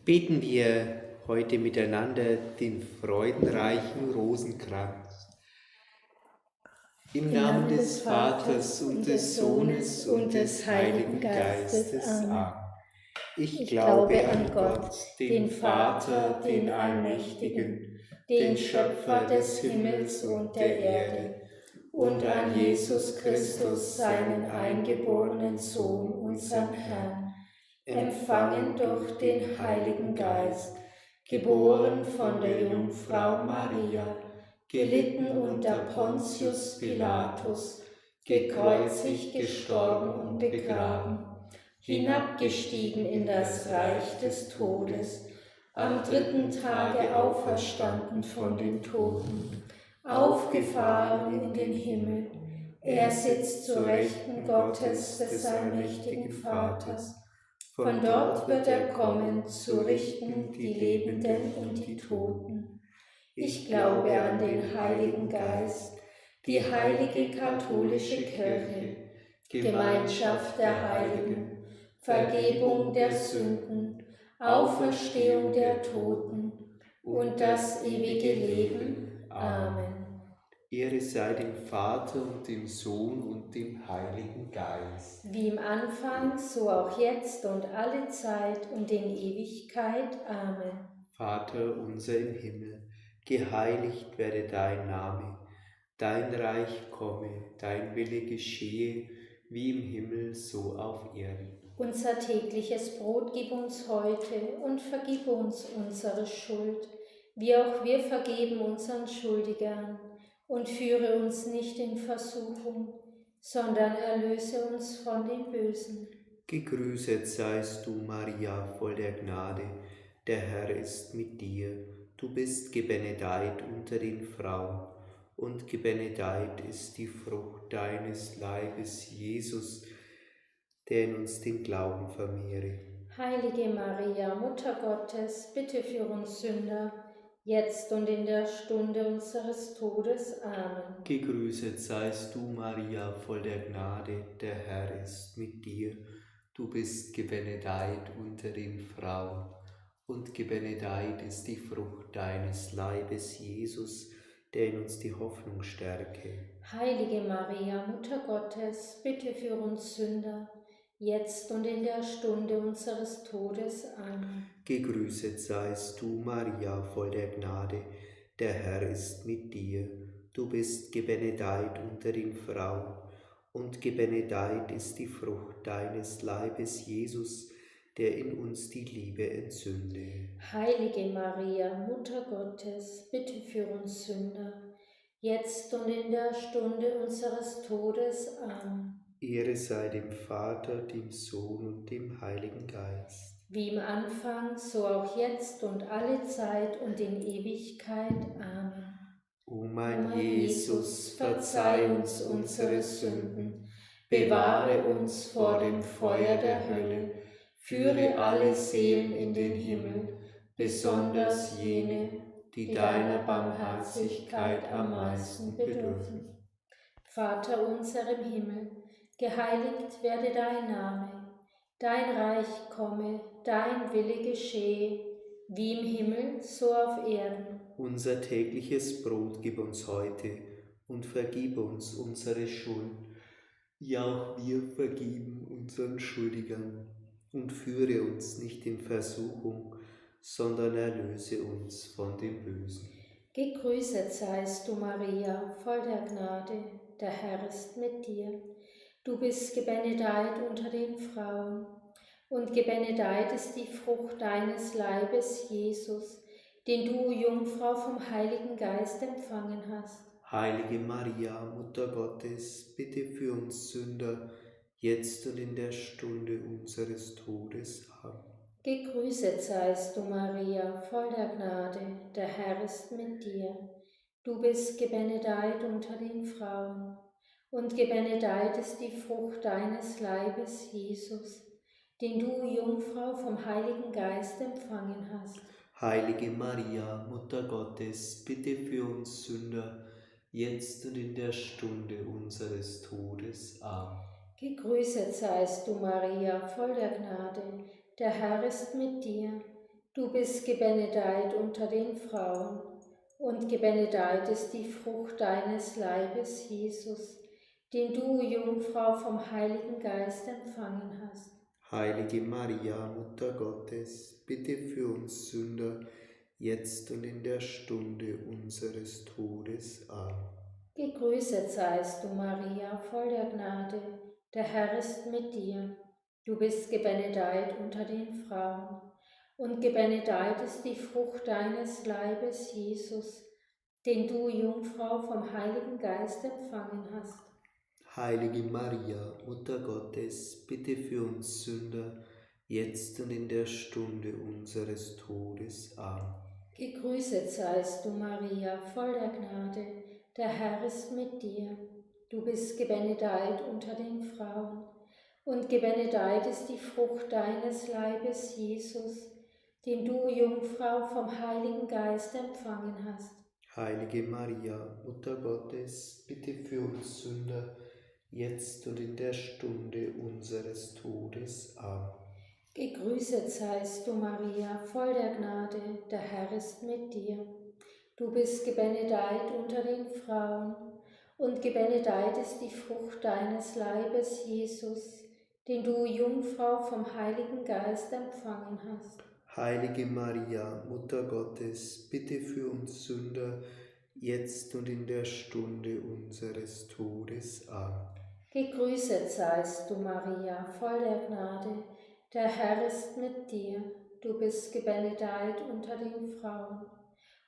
Beten wir heute miteinander den freudenreichen Rosenkranz. Im Namen des Vaters und des Sohnes und des Heiligen Geistes. Amen. Ich glaube an Gott, den Vater, den Allmächtigen, den Schöpfer des Himmels und der Erde, und an Jesus Christus, seinen eingeborenen Sohn, unseren Herrn, empfangen durch den Heiligen Geist, geboren von der Jungfrau Maria, gelitten unter Pontius Pilatus, gekreuzigt, gestorben und begraben, hinabgestiegen in das Reich des Todes, am dritten Tage auferstanden von den Toten, aufgefahren in den Himmel. Er sitzt zur Rechten Gottes des allmächtigen Vaters. Von dort wird er kommen, zu richten die Lebenden und die Toten. Ich glaube an den Heiligen Geist, die heilige katholische Kirche, Gemeinschaft der Heiligen, Vergebung der Sünden, Auferstehung der Toten und das ewige Leben. Amen. Ehre sei dem Vater und dem Sohn und dem Heiligen Geist. Wie im Anfang, so auch jetzt und alle Zeit und in Ewigkeit. Amen. Vater unser im Himmel, geheiligt werde dein Name, dein Reich komme, dein Wille geschehe, wie im Himmel, so auf Erden. Unser tägliches Brot gib uns heute und vergib uns unsere Schuld, wie auch wir vergeben unseren Schuldigern. Und führe uns nicht in Versuchung, sondern erlöse uns von dem Bösen. Gegrüßet seist du, Maria, voll der Gnade, der Herr ist mit dir. Du bist gebenedeit unter den Frauen, und gebenedeit ist die Frucht deines Leibes, Jesus, der in uns den Glauben vermehre. Heilige Maria, Mutter Gottes, bitte für uns Sünder, jetzt und in der Stunde unseres Todes. Amen. Gegrüßet seist du, Maria, voll der Gnade, der Herr ist mit dir. Du bist gebenedeit unter den Frauen, und gebenedeit ist die Frucht deines Leibes, Jesus, der in uns die Hoffnung stärke. Heilige Maria, Mutter Gottes, bitte für uns Sünder, jetzt und in der Stunde unseres Todes. Amen. Gegrüßet seist du, Maria, voll der Gnade, der Herr ist mit dir. Du bist gebenedeit unter den Frauen, und gebenedeit ist die Frucht deines Leibes, Jesus, der in uns die Liebe entzünde. Heilige Maria, Mutter Gottes, bitte für uns Sünder, jetzt und in der Stunde unseres Todes. Amen. Ehre sei dem Vater, dem Sohn und dem Heiligen Geist. Wie im Anfang, so auch jetzt und alle Zeit und in Ewigkeit. Amen. O mein Jesus, verzeih uns unsere Sünden, bewahre uns vor dem Feuer der Hölle, führe alle Seelen in den Himmel, besonders jene, die deiner Barmherzigkeit am meisten bedürfen. Vater unser im Himmel, geheiligt werde dein Name, dein Reich komme, dein Wille geschehe, wie im Himmel, so auf Erden. Unser tägliches Brot gib uns heute und vergib uns unsere Schuld, wie auch wir vergeben unseren Schuldigern. Und führe uns nicht in Versuchung, sondern erlöse uns von dem Bösen. Gegrüßet seist du, Maria, voll der Gnade, der Herr ist mit dir. Du bist gebenedeit unter den Frauen, und gebenedeit ist die Frucht deines Leibes, Jesus, den du, Jungfrau, vom Heiligen Geist empfangen hast. Heilige Maria, Mutter Gottes, bitte für uns Sünder, jetzt und in der Stunde unseres Todes. Amen. Gegrüßet seist du, Maria, voll der Gnade, der Herr ist mit dir. Du bist gebenedeit unter den Frauen, und gebenedeit ist die Frucht deines Leibes, Jesus, den du, Jungfrau, vom Heiligen Geist empfangen hast. Heilige Maria, Mutter Gottes, bitte für uns Sünder, jetzt und in der Stunde unseres Todes. Amen. Gegrüßet seist du, Maria, voll der Gnade, der Herr ist mit dir. Du bist gebenedeit unter den Frauen, und gebenedeit ist die Frucht deines Leibes, Jesus, den du, Jungfrau, vom Heiligen Geist empfangen hast. Heilige Maria, Mutter Gottes, bitte für uns Sünder, jetzt und in der Stunde unseres Todes. Amen. Gegrüßet seist du, Maria, voll der Gnade, der Herr ist mit dir. Du bist gebenedeit unter den Frauen, und gebenedeit ist die Frucht deines Leibes, Jesus, den du, Jungfrau, vom Heiligen Geist empfangen hast. Heilige Maria, Mutter Gottes, bitte für uns Sünder, jetzt und in der Stunde unseres Todes. Amen. Gegrüßet seist du, Maria, voll der Gnade, der Herr ist mit dir. Du bist gebenedeit unter den Frauen, und gebenedeit ist die Frucht deines Leibes, Jesus, den du, Jungfrau, vom Heiligen Geist empfangen hast. Heilige Maria, Mutter Gottes, bitte für uns Sünder, jetzt und in der Stunde unseres Todes. Amen. Gegrüßet seist du, Maria, voll der Gnade, der Herr ist mit dir. Du bist gebenedeit unter den Frauen, und gebenedeit ist die Frucht deines Leibes, Jesus, den du, Jungfrau, vom Heiligen Geist empfangen hast. Heilige Maria, Mutter Gottes, bitte für uns Sünder, jetzt und in der Stunde unseres Todes. Amen. Gegrüßet seist du, Maria, voll der Gnade, der Herr ist mit dir. Du bist gebenedeit unter den Frauen,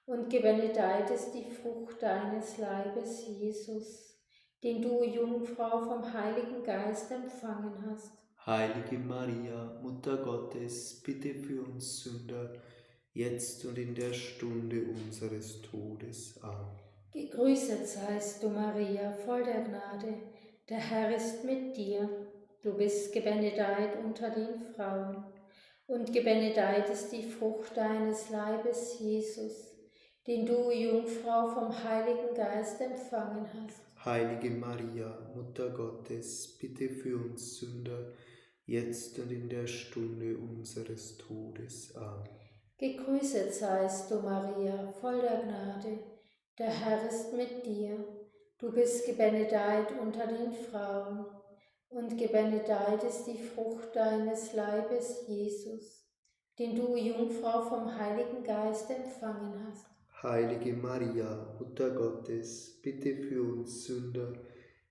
und gebenedeit ist die Frucht deines Leibes, Jesus, den du, Jungfrau, vom Heiligen Geist empfangen hast. Heilige Maria, Mutter Gottes, bitte für uns Sünder, jetzt und in der Stunde unseres Todes. Amen. Gegrüßet seist du, Maria, voll der Gnade, der Herr ist mit dir. Du bist gebenedeit unter den Frauen, und gebenedeit ist die Frucht deines Leibes, Jesus, den du, Jungfrau, vom Heiligen Geist empfangen hast. Heilige Maria, Mutter Gottes, bitte für uns Sünder, jetzt und in der Stunde unseres Todes. Amen. Gegrüßet seist du, Maria, voll der Gnade, der Herr ist mit dir. Du bist gebenedeit unter den Frauen, und gebenedeit ist die Frucht deines Leibes, Jesus, den du, Jungfrau, vom Heiligen Geist empfangen hast. Heilige Maria, Mutter Gottes, bitte für uns Sünder,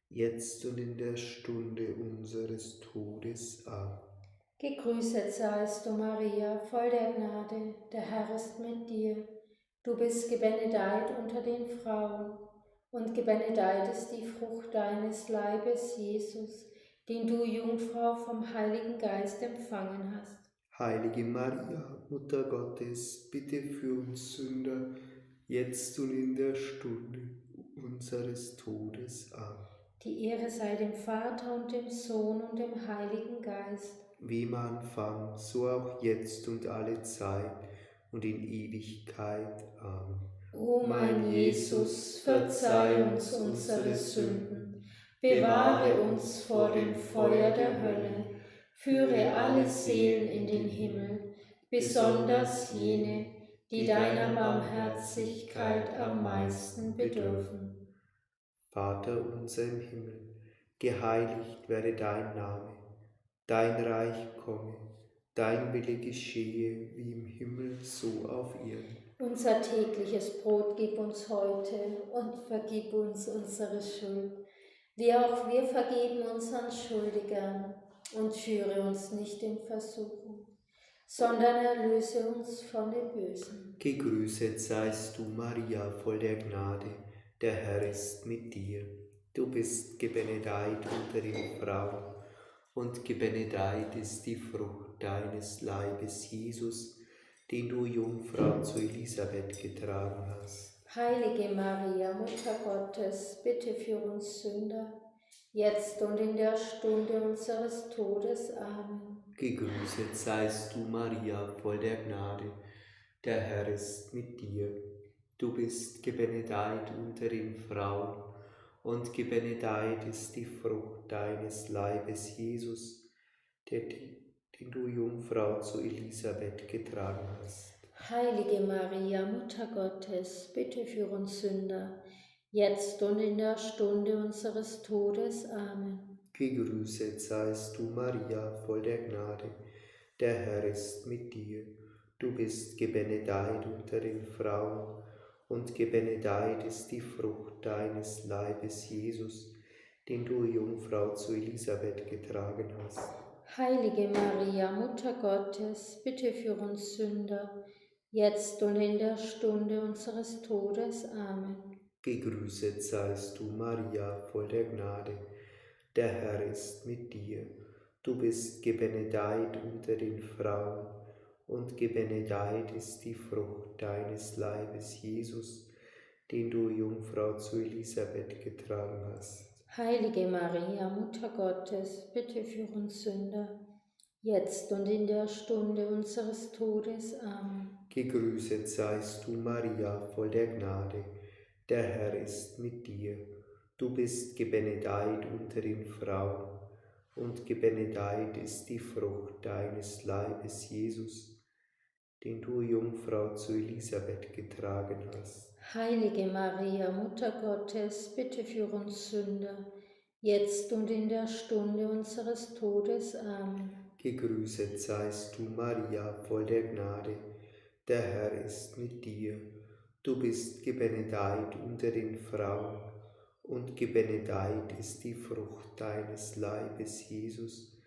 jetzt und in der Stunde unseres Todes. Amen. Gegrüßet seist du, Maria, voll der Gnade, der Herr ist mit dir. Du bist gebenedeit unter den Frauen, und gebenedeit ist die Frucht deines Leibes, Jesus, den du, Jungfrau, vom Heiligen Geist empfangen hast. Heilige Maria, Mutter Gottes, bitte für uns Sünder, jetzt und in der Stunde unseres Todes. Amen. Die Ehre sei dem Vater und dem Sohn und dem Heiligen Geist. Wie im Anfang, so auch jetzt und alle Zeit und in Ewigkeit. Amen. O mein Jesus, verzeih uns unsere Sünden, bewahre uns vor dem Feuer der Hölle, führe alle Seelen in den Himmel, besonders jene, die deiner Barmherzigkeit am meisten bedürfen. Vater unser im Himmel, geheiligt werde dein Name, dein Reich komme, dein Wille geschehe, wie im Himmel, so auf Erden. Unser tägliches Brot gib uns heute und vergib uns unsere Schuld, wie auch wir vergeben unseren Schuldigern, und führe uns nicht in Versuchung, sondern erlöse uns von dem Bösen. Gegrüßet seist du, Maria, voll der Gnade, der Herr ist mit dir. Du bist gebenedeit unter den Frauen, und gebenedeit ist die Frucht deines Leibes, Jesus, den du, Jungfrau, zu Elisabeth getragen hast. Heilige Maria, Mutter Gottes, bitte für uns Sünder, jetzt und in der Stunde unseres Todes. Amen. Gegrüßet seist du, Maria, voll der Gnade, der Herr ist mit dir. Du bist gebenedeit unter den Frauen, und gebenedeit ist die Frucht deines Leibes, Jesus, den den du, Jungfrau, zu Elisabeth getragen hast. Heilige Maria, Mutter Gottes, bitte für uns Sünder, jetzt und in der Stunde unseres Todes. Amen. Gegrüßet seist du, Maria, voll der Gnade. Der Herr ist mit dir. Du bist gebenedeit unter den Frauen, und gebenedeit ist die Frucht deines Leibes, Jesus, den du, Jungfrau, zu Elisabeth getragen hast. Heilige Maria, Mutter Gottes, bitte für uns Sünder, jetzt und in der Stunde unseres Todes. Amen. Gegrüßet seist du, Maria, voll der Gnade. Der Herr ist mit dir. Du bist gebenedeit unter den Frauen, und gebenedeit ist die Frucht deines Leibes, Jesus, den du, Jungfrau, zu Elisabeth getragen hast. Heilige Maria, Mutter Gottes, bitte für uns Sünder, jetzt und in der Stunde unseres Todes. Amen. Gegrüßet seist du, Maria, voll der Gnade. Der Herr ist mit dir. Du bist gebenedeit unter den Frauen, und gebenedeit ist die Frucht deines Leibes, Jesus, den du, Jungfrau, zu Elisabeth getragen hast. Heilige Maria, Mutter Gottes, bitte für uns Sünder, jetzt und in der Stunde unseres Todes. Amen. Gegrüßet seist du, Maria, voll der Gnade. Der Herr ist mit dir. Du bist gebenedeit unter den Frauen, und gebenedeit ist die Frucht deines Leibes, Jesus,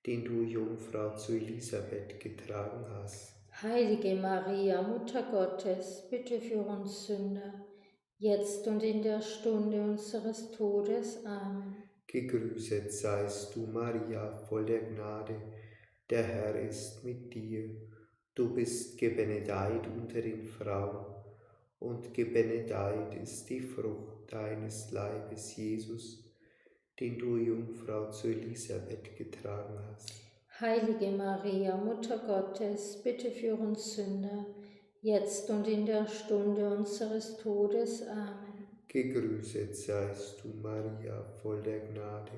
den du, Jungfrau, zu Elisabeth getragen hast. Heilige Maria, Mutter Gottes, bitte für uns Sünder, jetzt und in der Stunde unseres Todes. Amen. Gegrüßet seist du, Maria, voll der Gnade. Der Herr ist mit dir. Du bist gebenedeit unter den Frauen, und gebenedeit ist die Frucht deines Leibes, Jesus, den du, Jungfrau, zu Elisabeth getragen hast. Heilige Maria, Mutter Gottes, bitte für uns Sünder, jetzt und in der Stunde unseres Todes. Amen. Gegrüßet seist du, Maria, voll der Gnade.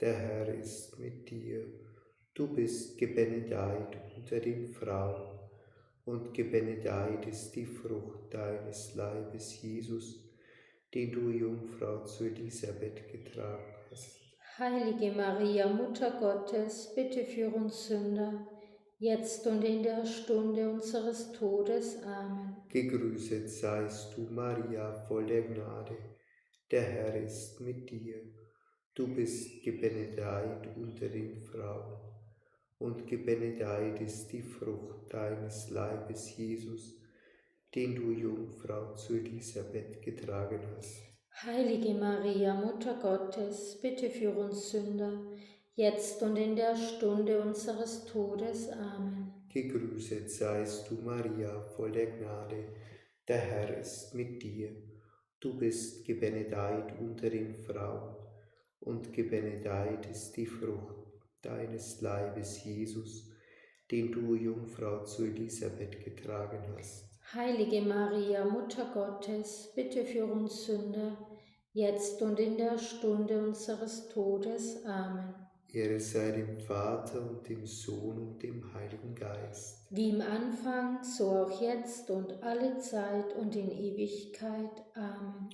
Der Herr ist mit dir. Du bist gebenedeit unter den Frauen, und gebenedeit ist die Frucht deines Leibes, Jesus, den du, Jungfrau, zu Elisabeth getragen hast. Heilige Maria, Mutter Gottes, bitte für uns Sünder, jetzt und in der Stunde unseres Todes. Amen. Gegrüßet seist du, Maria, voll der Gnade. Der Herr ist mit dir. Du bist gebenedeit unter den Frauen, und gebenedeit ist die Frucht deines Leibes, Jesus, den du, Jungfrau, zu Elisabeth getragen hast. Heilige Maria, Mutter Gottes, bitte für uns Sünder, jetzt und in der Stunde unseres Todes. Amen. Gegrüßet seist du, Maria, voll der Gnade. Der Herr ist mit dir. Du bist gebenedeit unter den Frauen, und gebenedeit ist die Frucht deines Leibes, Jesus, den du, Jungfrau, zu Elisabeth getragen hast. Heilige Maria, Mutter Gottes, bitte für uns Sünder, jetzt und in der Stunde unseres Todes. Amen. Ehre sei dem Vater und dem Sohn und dem Heiligen Geist. Wie im Anfang, so auch jetzt und alle Zeit und in Ewigkeit. Amen.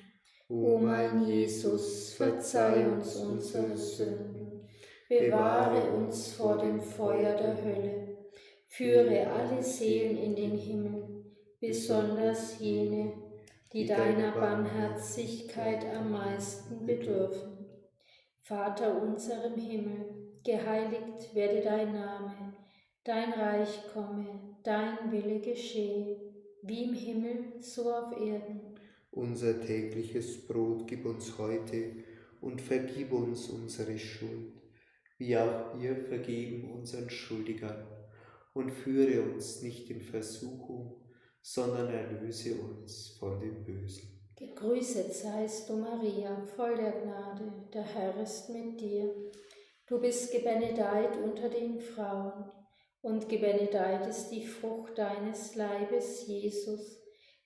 O mein Jesus, verzeih uns unsere Sünden, bewahre uns vor dem Feuer der Hölle, führe alle Seelen in den Himmel, besonders jene, die deiner Barmherzigkeit am meisten bedürfen. Vater unser im Himmel, geheiligt werde dein Name, dein Reich komme, dein Wille geschehe, wie im Himmel, so auf Erden. Unser tägliches Brot gib uns heute und vergib uns unsere Schuld, wie auch wir vergeben unseren Schuldigern. Und führe uns nicht in Versuchung, sondern erlöse uns von dem Bösen. Gegrüßet seist du, Maria, voll der Gnade, der Herr ist mit dir. Du bist gebenedeit unter den Frauen, und gebenedeit ist die Frucht deines Leibes, Jesus,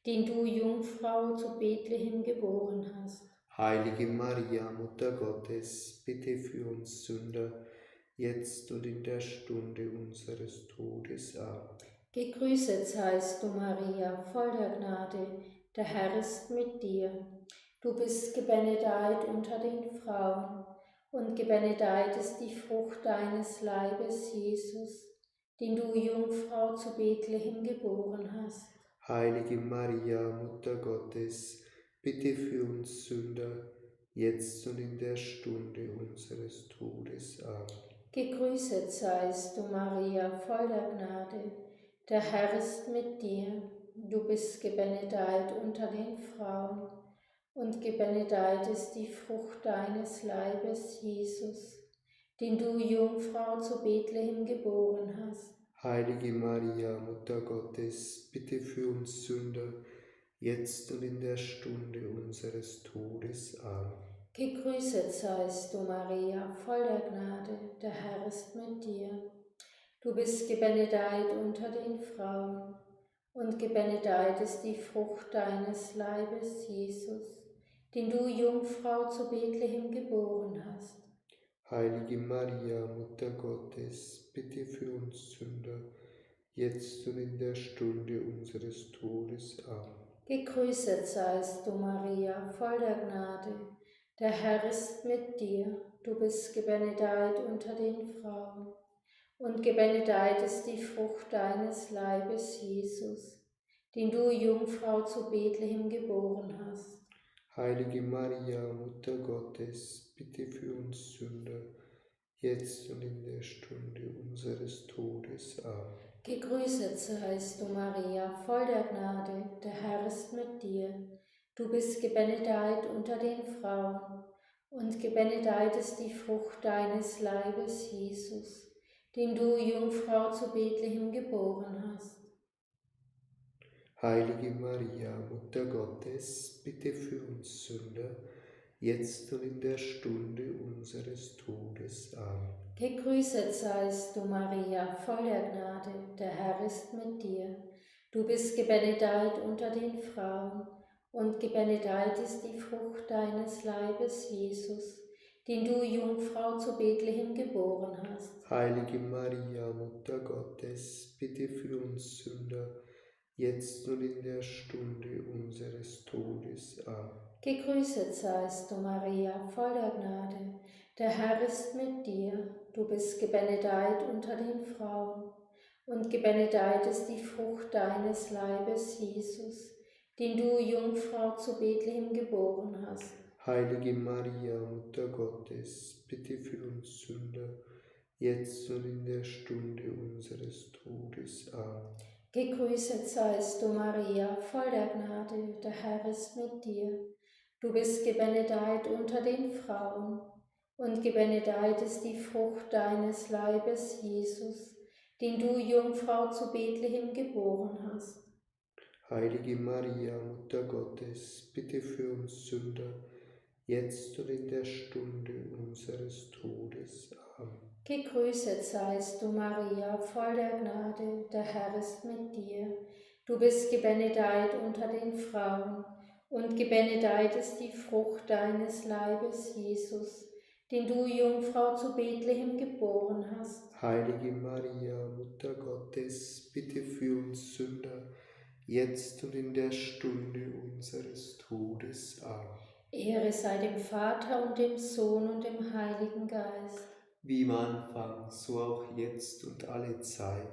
den du, Jungfrau, zu Bethlehem geboren hast. Heilige Maria, Mutter Gottes, bitte für uns Sünder, jetzt und in der Stunde unseres Todes. Amen. Gegrüßet seist du, Maria, voll der Gnade, der Herr ist mit dir. Du bist gebenedeit unter den Frauen, und gebenedeit ist die Frucht deines Leibes, Jesus, den du, Jungfrau, zu Bethlehem geboren hast. Heilige Maria, Mutter Gottes, bitte für uns Sünder, jetzt und in der Stunde unseres Todes. Amen. Gegrüßet seist du, Maria, voll der Gnade, der Herr ist mit dir. Du bist gebenedeit unter den Frauen, und gebenedeit ist die Frucht deines Leibes, Jesus, den du, Jungfrau, zu Bethlehem geboren hast. Heilige Maria, Mutter Gottes, bitte für uns Sünder, jetzt und in der Stunde unseres Todes. Amen. Gegrüßet seist du, Maria, voll der Gnade, der Herr ist mit dir. Du bist gebenedeit unter den Frauen, und gebenedeit ist die Frucht deines Leibes, Jesus, den du, Jungfrau, zu Bethlehem geboren hast. Heilige Maria, Mutter Gottes, bitte für uns Sünder, jetzt und in der Stunde unseres Todes. Amen. Gegrüßet seist du, Maria, voll der Gnade, der Herr ist mit dir. Du bist gebenedeit unter den Frauen, und gebenedeit ist die Frucht deines Leibes, Jesus, den du, Jungfrau, zu Bethlehem geboren hast. Heilige Maria, Mutter Gottes, bitte für uns Sünder, jetzt und in der Stunde unseres Todes. Amen. Gegrüßet seist du, Maria, voll der Gnade, der Herr ist mit dir. Du bist gebenedeit unter den Frauen, und gebenedeit ist die Frucht deines Leibes, Jesus, den du, Jungfrau, zu Bethlehem geboren hast. Heilige Maria, Mutter Gottes, bitte für uns Sünder, jetzt und in der Stunde unseres Todes. Amen. Gegrüßet seist du, Maria, voll der Gnade, der Herr ist mit dir. Du bist gebenedeit unter den Frauen, und gebenedeit ist die Frucht deines Leibes, Jesus, den du, Jungfrau, zu Bethlehem geboren hast. Heilige Maria, Mutter Gottes, bitte für uns Sünder, jetzt und in der Stunde unseres Todes. Amen. Gegrüßet seist du, Maria, voll der Gnade, der Herr ist mit dir. Du bist gebenedeit unter den Frauen, und gebenedeit ist die Frucht deines Leibes, Jesus, den du, Jungfrau, zu Bethlehem geboren hast. Heilige Maria, Mutter Gottes, bitte für uns Sünder, jetzt und in der Stunde unseres Todes. Amen. Gegrüßet seist du, Maria, voll der Gnade, der Herr ist mit dir. Du bist gebenedeit unter den Frauen, und gebenedeit ist die Frucht deines Leibes, Jesus, den du, Jungfrau, zu Bethlehem geboren hast. Heilige Maria, Mutter Gottes, bitte für uns Sünder, jetzt und in der Stunde unseres Todes. Amen. Gegrüßet seist du, Maria, voll der Gnade, der Herr ist mit dir. Du bist gebenedeit unter den Frauen, und gebenedeit ist die Frucht deines Leibes, Jesus, den du, Jungfrau, zu Bethlehem geboren hast. Heilige Maria, Mutter Gottes, bitte für uns Sünder, jetzt und in der Stunde unseres Todes. Amen. Ehre sei dem Vater und dem Sohn und dem Heiligen Geist. Wie im Anfang, so auch jetzt und alle Zeit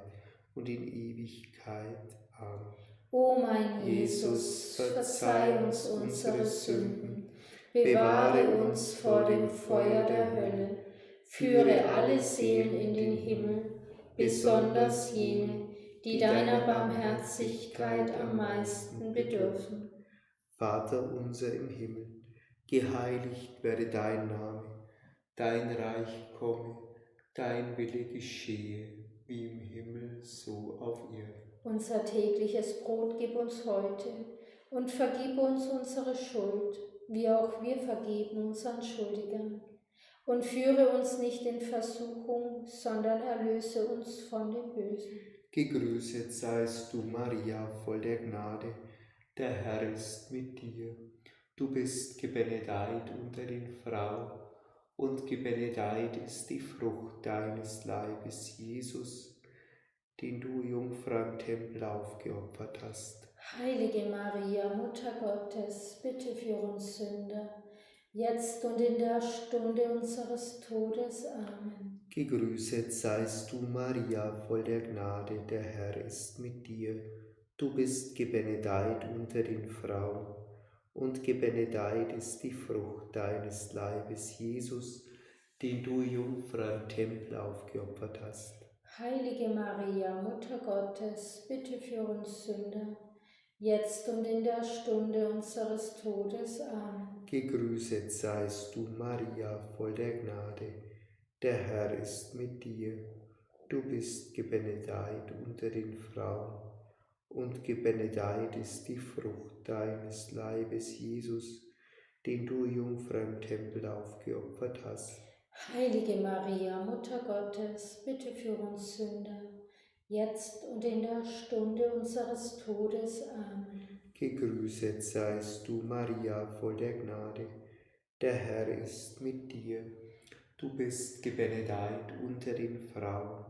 und in Ewigkeit. Amen. O mein Jesus, verzeih uns unsere Sünden, bewahre uns vor dem Feuer der Hölle, führe alle Seelen in den Himmel, besonders jene, die deiner Barmherzigkeit am meisten bedürfen. Vater unser im Himmel, geheiligt werde dein Name, dein Reich komme, dein Wille geschehe, wie im Himmel, so auf Erden. Unser tägliches Brot gib uns heute und vergib uns unsere Schuld, wie auch wir vergeben unseren Schuldigern. Und führe uns nicht in Versuchung, sondern erlöse uns von dem Bösen. Gegrüßet seist du, Maria, voll der Gnade, der Herr ist mit dir. Du bist gebenedeit unter den Frauen, und gebenedeit ist die Frucht deines Leibes, Jesus, den du, Jungfrau, im Tempel aufgeopfert hast. Heilige Maria, Mutter Gottes, bitte für uns Sünder, jetzt und in der Stunde unseres Todes. Amen. Gegrüßet seist du, Maria, voll der Gnade, der Herr ist mit dir. Du bist gebenedeit unter den Frauen, und gebenedeit ist die Frucht deines Leibes, Jesus, den du, Jungfrau, im Tempel aufgeopfert hast. Heilige Maria, Mutter Gottes, bitte für uns Sünder, jetzt und in der Stunde unseres Todes. Amen. Gegrüßet seist du, Maria, voll der Gnade, der Herr ist mit dir. Du bist gebenedeit unter den Frauen, und gebenedeit ist die Frucht deines Leibes, Jesus, den du, Jungfrau, im Tempel aufgeopfert hast. Heilige Maria, Mutter Gottes, bitte für uns Sünder, jetzt und in der Stunde unseres Todes. Amen. Gegrüßet seist du, Maria, voll der Gnade, der Herr ist mit dir. Du bist gebenedeit unter den Frauen,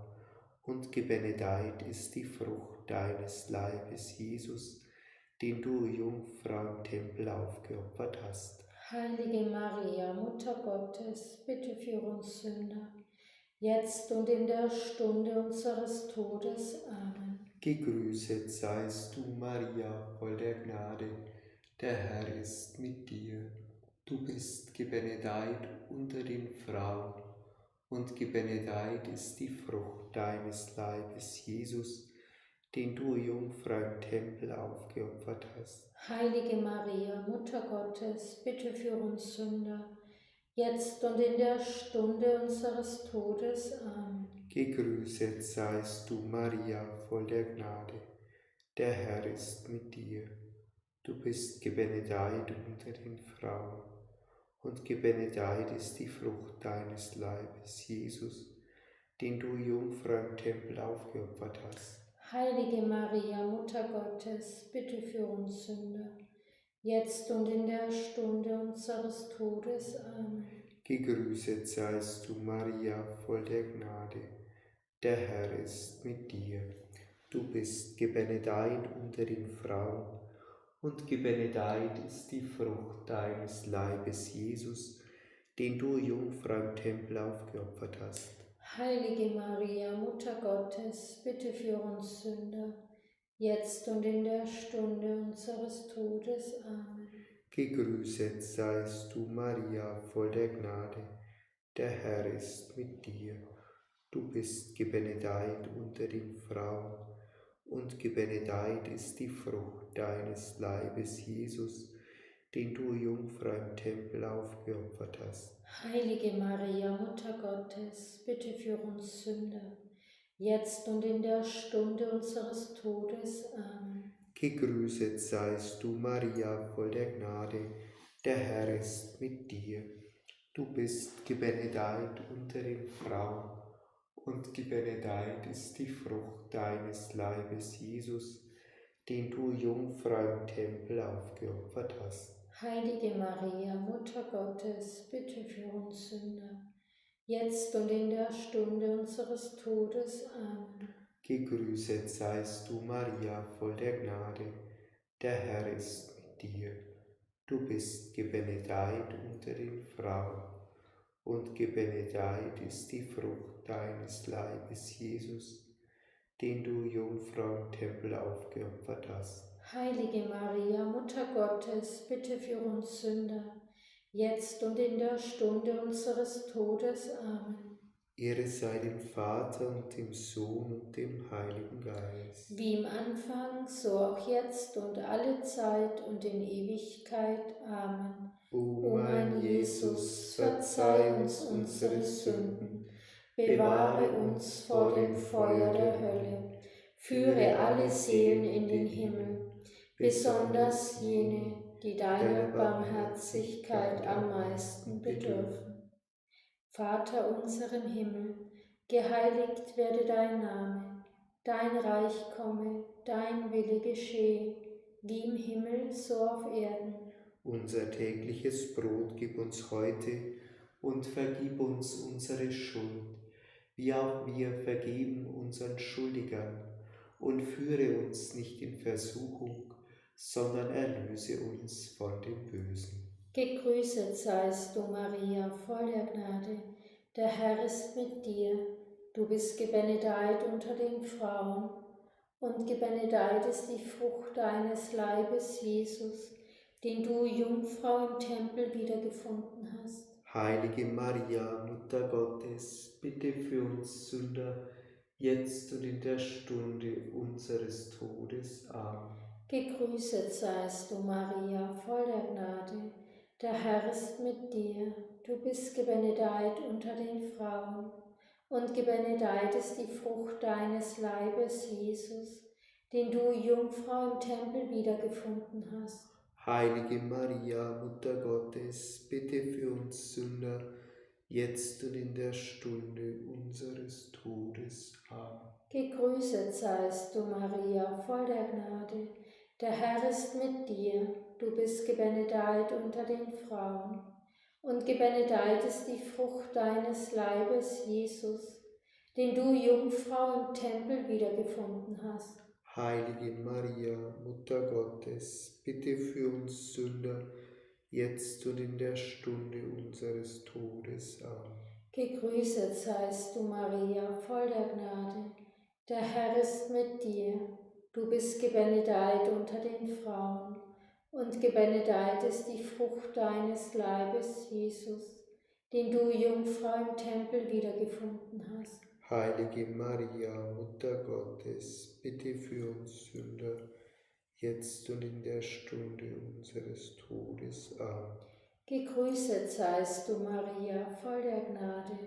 und gebenedeit ist die Frucht deines Leibes, Jesus, den du, Jungfrau, im Tempel aufgeopfert hast. Heilige Maria, Mutter Gottes, bitte für uns Sünder, jetzt und in der Stunde unseres Todes. Amen. Gegrüßet seist du, Maria, voll der Gnade, der Herr ist mit dir. Du bist gebenedeit unter den Frauen, und gebenedeit ist die Frucht deines Leibes, Jesus, den du, Jungfrau, im Tempel aufgeopfert hast. Heilige Maria, Mutter Gottes, bitte für uns Sünder, jetzt und in der Stunde unseres Todes. Amen. Gegrüßet seist du, Maria, voll der Gnade, der Herr ist mit dir. Du bist gebenedeit unter den Frauen, und gebenedeit ist die Frucht deines Leibes, Jesus, den du, Jungfrau, im Tempel aufgeopfert hast. Heilige Maria, Mutter Gottes, bitte für uns Sünder, jetzt und in der Stunde unseres Todes. Amen. Gegrüßet seist du, Maria, voll der Gnade, der Herr ist mit dir. Du bist gebenedeit unter den Frauen, und gebenedeit ist die Frucht deines Leibes, Jesus, den du, Jungfrau, im Tempel aufgeopfert hast. Heilige Maria, Mutter Gottes, bitte für uns Sünder, jetzt und in der Stunde unseres Todes. Amen. Gegrüßet seist du, Maria, voll der Gnade, der Herr ist mit dir. Du bist gebenedeit unter den Frauen, und gebenedeit ist die Frucht deines Leibes, Jesus, den du, Jungfrau, im Tempel aufgeopfert hast. Heilige Maria, Mutter Gottes, bitte für uns Sünder, jetzt und in der Stunde unseres Todes. Amen. Gegrüßet seist du, Maria, voll der Gnade, der Herr ist mit dir. Du bist gebenedeit unter den Frauen, und gebenedeit ist die Frucht deines Leibes, Jesus, den du, Jungfrau, im Tempel aufgeopfert hast. Heilige Maria, Mutter Gottes, bitte für uns Sünder, jetzt und in der Stunde unseres Todes. Amen. Gegrüßet seist du, Maria, voll der Gnade, der Herr ist mit dir. Du bist gebenedeit unter den Frauen, und gebenedeit ist die Frucht deines Leibes, Jesus, den du, Jungfrau, im Tempel aufgeopfert hast. Heilige Maria, Mutter Gottes, bitte für uns Sünder, jetzt und in der Stunde unseres Todes. Amen. Ehre sei dem Vater und dem Sohn und dem Heiligen Geist. Wie im Anfang, so auch jetzt und alle Zeit und in Ewigkeit. Amen. O mein Jesus, verzeih uns unsere Sünden, bewahre uns vor dem Feuer der Hölle, führe alle Seelen in den Himmel, besonders jene, die deiner Barmherzigkeit am meisten bedürfen. Vater unser im Himmel, geheiligt werde dein Name, dein Reich komme, dein Wille geschehe, wie im Himmel so auf Erden. Unser tägliches Brot gib uns heute und vergib uns unsere Schuld, wie auch wir vergeben unseren Schuldigern. Und führe uns nicht in Versuchung, sondern erlöse uns von dem Bösen. Gegrüßet seist du, Maria, voll der Gnade. Der Herr ist mit dir. Du bist gebenedeit unter den Frauen, und gebenedeit ist die Frucht deines Leibes, Jesus, den du, Jungfrau, im Tempel wiedergefunden hast. Heilige Maria, Mutter Gottes, bitte für uns Sünder, jetzt und in der Stunde unseres Todes. Amen. Gegrüßet seist du, Maria, voll der Gnade. Der Herr ist mit dir. Du bist gebenedeit unter den Frauen, und gebenedeit ist die Frucht deines Leibes, Jesus, den du, Jungfrau, im Tempel wiedergefunden hast. Heilige Maria, Mutter Gottes, bitte für uns Sünder, jetzt und in der Stunde unseres Todes. Amen. Gegrüßet seist du, Maria, voll der Gnade. Der Herr ist mit dir. Du bist gebenedeit unter den Frauen, und gebenedeit ist die Frucht deines Leibes, Jesus, den du, Jungfrau, im Tempel wiedergefunden hast. Heilige Maria, Mutter Gottes, bitte für uns Sünder, jetzt und in der Stunde unseres Todes. Amen. Gegrüßet seist du, Maria, voll der Gnade. Der Herr ist mit dir. Du bist gebenedeit unter den Frauen, und gebenedeit ist die Frucht deines Leibes, Jesus, den du, Jungfrau, im Tempel wiedergefunden hast. Heilige Maria, Mutter Gottes, bitte für uns Sünder, jetzt und in der Stunde unseres Todes. Amen. Gegrüßet seist du, Maria, voll der Gnade.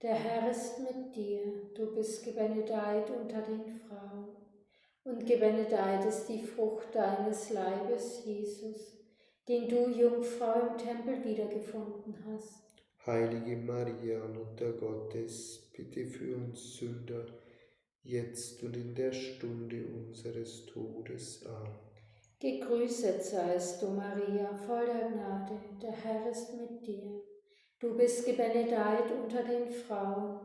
Der Herr ist mit dir. Du bist gebenedeit unter den Frauen, und gebenedeit ist die Frucht deines Leibes, Jesus, den du, Jungfrau, im Tempel wiedergefunden hast. Heilige Maria, Mutter Gottes, bitte für uns Sünder, jetzt und in der Stunde unseres Todes. Amen. Gegrüßet seist du, Maria, voll der Gnade. Der Herr ist mit dir. Du bist gebenedeit unter den Frauen,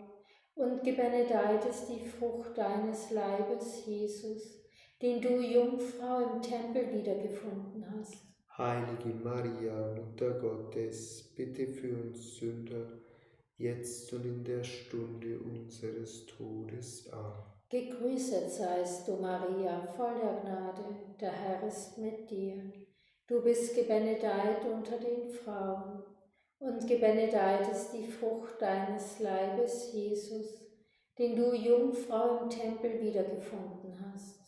und gebenedeit ist die Frucht deines Leibes, Jesus, den du, Jungfrau, im Tempel wiedergefunden hast. Heilige Maria, Mutter Gottes, bitte für uns Sünder, jetzt und in der Stunde unseres Todes. Amen. Gegrüßet seist du, Maria, voll der Gnade. Der Herr ist mit dir. Du bist gebenedeit unter den Frauen, und gebenedeit ist die Frucht deines Leibes, Jesus, den du, Jungfrau, im Tempel wiedergefunden hast.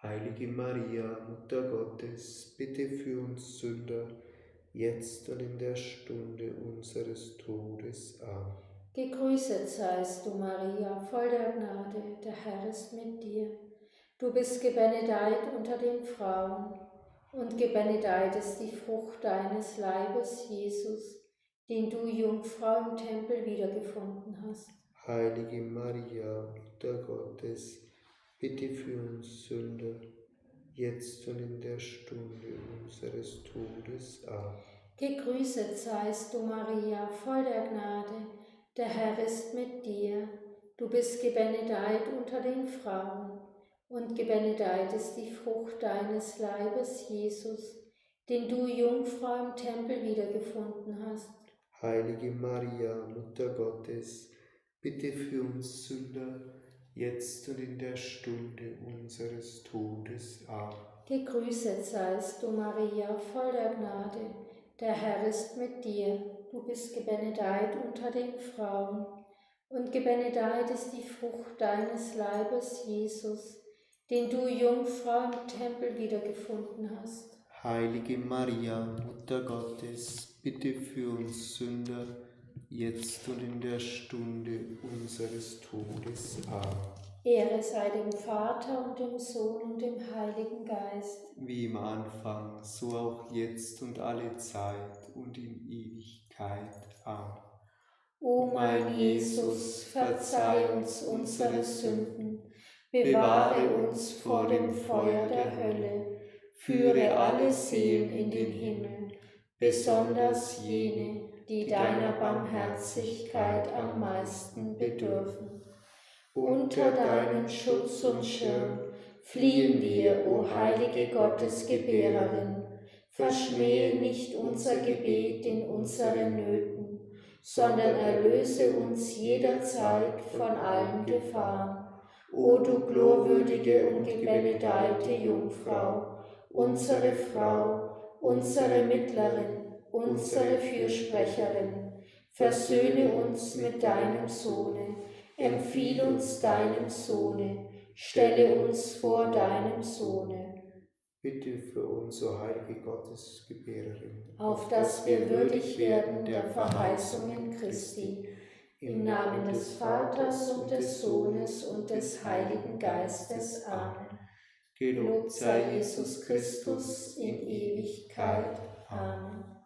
Heilige Maria, Mutter Gottes, bitte für uns Sünder, jetzt und in der Stunde unseres Todes. Amen. Gegrüßet seist du, Maria, voll der Gnade. Der Herr ist mit dir. Du bist gebenedeit unter den Frauen, und gebenedeit ist die Frucht deines Leibes, Jesus, den du, Jungfrau, im Tempel wiedergefunden hast. Heilige Maria, Mutter Gottes, bitte für uns Sünder, jetzt und in der Stunde unseres Todes. Amen. Gegrüßet seist du, Maria, voll der Gnade. Der Herr ist mit dir. Du bist gebenedeit unter den Frauen, und gebenedeit ist die Frucht deines Leibes, Jesus, den du, Jungfrau, im Tempel wiedergefunden hast. Heilige Maria, Mutter Gottes, bitte für uns Sünder, jetzt und in der Stunde unseres Todes. Amen. Gegrüßet seist du, Maria, voll der Gnade. Der Herr ist mit dir. Du bist gebenedeit unter den Frauen, und gebenedeit ist die Frucht deines Leibes, Jesus, den du, Jungfrau, im Tempel wiedergefunden hast. Heilige Maria, Mutter Gottes, bitte für uns Sünder, jetzt und in der Stunde unseres Todes. Amen. Ehre sei dem Vater und dem Sohn und dem Heiligen Geist. Wie im Anfang, so auch jetzt und alle Zeit und in Ewigkeit. Amen. O mein Jesus, verzeih uns unsere Sünden, bewahre uns vor dem Feuer der Hölle, führe alle Seelen in den Himmel, besonders jene, die deiner Barmherzigkeit am meisten bedürfen. Unter deinen Schutz und Schirm fliehen wir, o heilige Gottesgebärerin. Verschmähe nicht unser Gebet in unseren Nöten, sondern erlöse uns jederzeit von allen Gefahren. O du glorwürdige und gebenedeite Jungfrau, unsere Frau, unsere Mittlerin, unsere Fürsprecherin, versöhne uns mit deinem Sohne, empfiehl uns deinem Sohne, stelle uns vor deinem Sohne. Bitte für uns, o heilige Gottesgebärerin, auf dass wir würdig werden der Verheißungen Christi, im Namen des Vaters und des Sohnes und des Heiligen Geistes. Amen. Gelobt sei Jesus Christus in Ewigkeit. Amen.